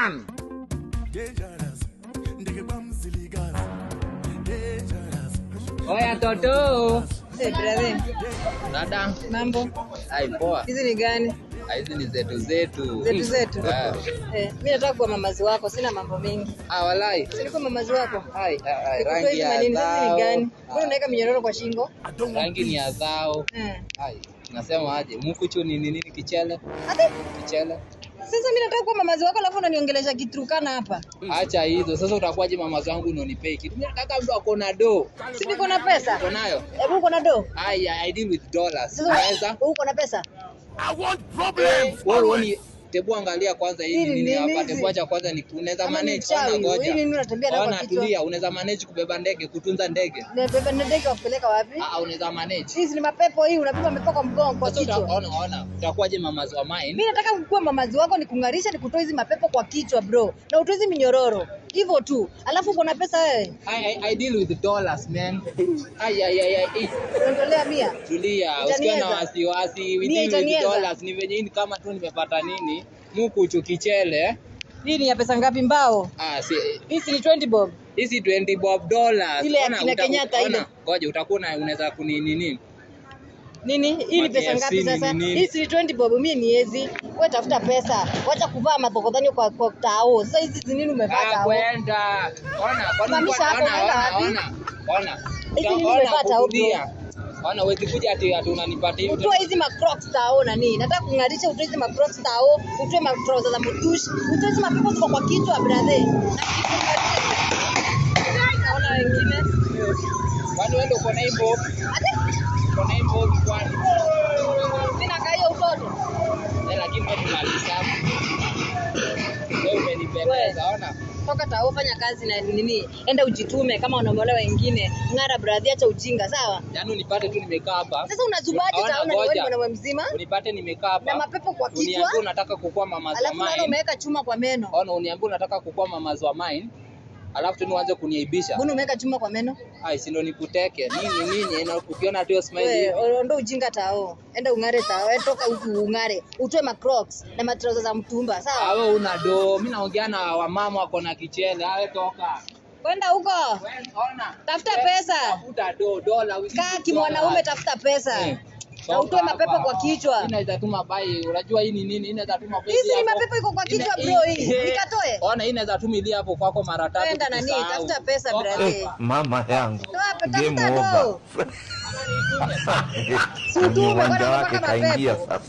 man. Oya Toto. Brother. Dada. Mambo. Hai poa. Hizi ni gani? Hizi ni zetu. Zetu. Mimi nataka kuwa mamazi wako, sina mambo mengi. Walai. Silikuwa mamazi wako? Hai, rangi ya nini ni gani? Mbona unaweka minyororo kwa shingo? Rangi ni ya zao. Hai. Nasema aje? Mkuchu ni nini kichele? Ati? Kichele. Sasa mimi nataka kuwa mamazi wako alafu unaniongelesha kitrukana hapa. Acha hizo. Sasa utakuwaje mamazi wangu unonipei kitu? Mimi nataka mtu akona do. Si niko na pesa? Uko nayo? Hebu uko na do? I deal with dollars. Sasa uko na pesa? I want problems. Wewe tebu angalia kwanza hii nini hapa. Tebu acha kwanza ni unaweza manage kwanza ngoja. Hii nini unatembea na kwa kichwa? Tulia, unaweza manage kubeba ndege, kutunza ndege. Beba ndege kupeleka wapi? Unaweza manage. Hizi ni mapepo hii, unabeba mapepo kwa mgongo kwa kichwa. Ona. Utakuwaje mamazi wa mine? Mimi nataka kuwa mamazi wako nikungarisha nikutoe hizi mapepo kwa kichwa bro. Na utoe hizi minyororo. Hivyo tu. Alafu uko na pesa wewe? I deal with dollars man. Unatolea 100. Tulia, usiwe na wasiwasi. We deal with dollars. Ni venye hii kama tu nimepata nini? Mkuchu kichele. Hii ni ya pesa ngapi mbao? Hizi ni 20 bob. Hizi 20 bob dollars. Ile ya kina Kenyatta ile. Ngoja utakuwa unaweza kunini nini? Nini? Hii ni pesa ngapi sasa? Hizi ni 20 bob, mimi ni hizi. Wewe tafuta pesa. Wacha kuvaa mabogodani kwa tao. Sasa hizi nini umevaa tao? Kwenda. Ona. Hizi nini umevaa tao? Ona wewe kuja ati unanipatia hivi. Utoe hizi macrocs tao na nini? Nataka kungarisha utoe hizi macrocs tao, utoe macrocs za mtushi, utoe hizi mapepo ziko kwa kichwa brother. Naona wengine. Kwani wewe uko na hivyo? Uko na hivyo kwani? Mimi nakaia utoto. Lakini wewe tunalisabu. Wewe umenipendeza, ona. Toka tao fanya kazi na nini? Enda ujitume kama unaomba wengine. Ngara brother, acha ujinga, sawa? Yaani unipate tu nimekaa hapa. Sasa unazubaje tao na wewe mwanaume mzima? Unipate nimekaa hapa. Na mapepo kwa kichwa. Uniambia unataka kukua mamazi wa mine. Alafu umeweka chuma kwa meno. Ona uniambia unataka kukua mamazi wa mine. Alafu tu uanze kuniaibisha. Mbona umeweka chuma kwa meno? Si ndo nikuteke. Nini na ukiona tu smile. Wewe ndo ujinga tao. Enda ungare tao. Toka huku ungare. Utoe macrocs na matroza za mtumba, sawa? Wewe una do. Mimi naongea na wamama wako na kichele. Wewe toka. Kwenda huko. Ona. Tafuta pesa. Tafuta dola. Kaa kimwanaume tafuta pesa. Na utoe mapepo kwa kichwa. Inaweza tuma bai. Unajua hii ni nini? Inaweza tuma bai. Hizi ni mapepo iko kwa kichwa bro hii. Nikatoe. Ona inaweza tumilia hapo kwako mara 3. Kwenda nani? Tafuta pesa brother. Mama yangu. Game over. Utume wake kaingia sasa.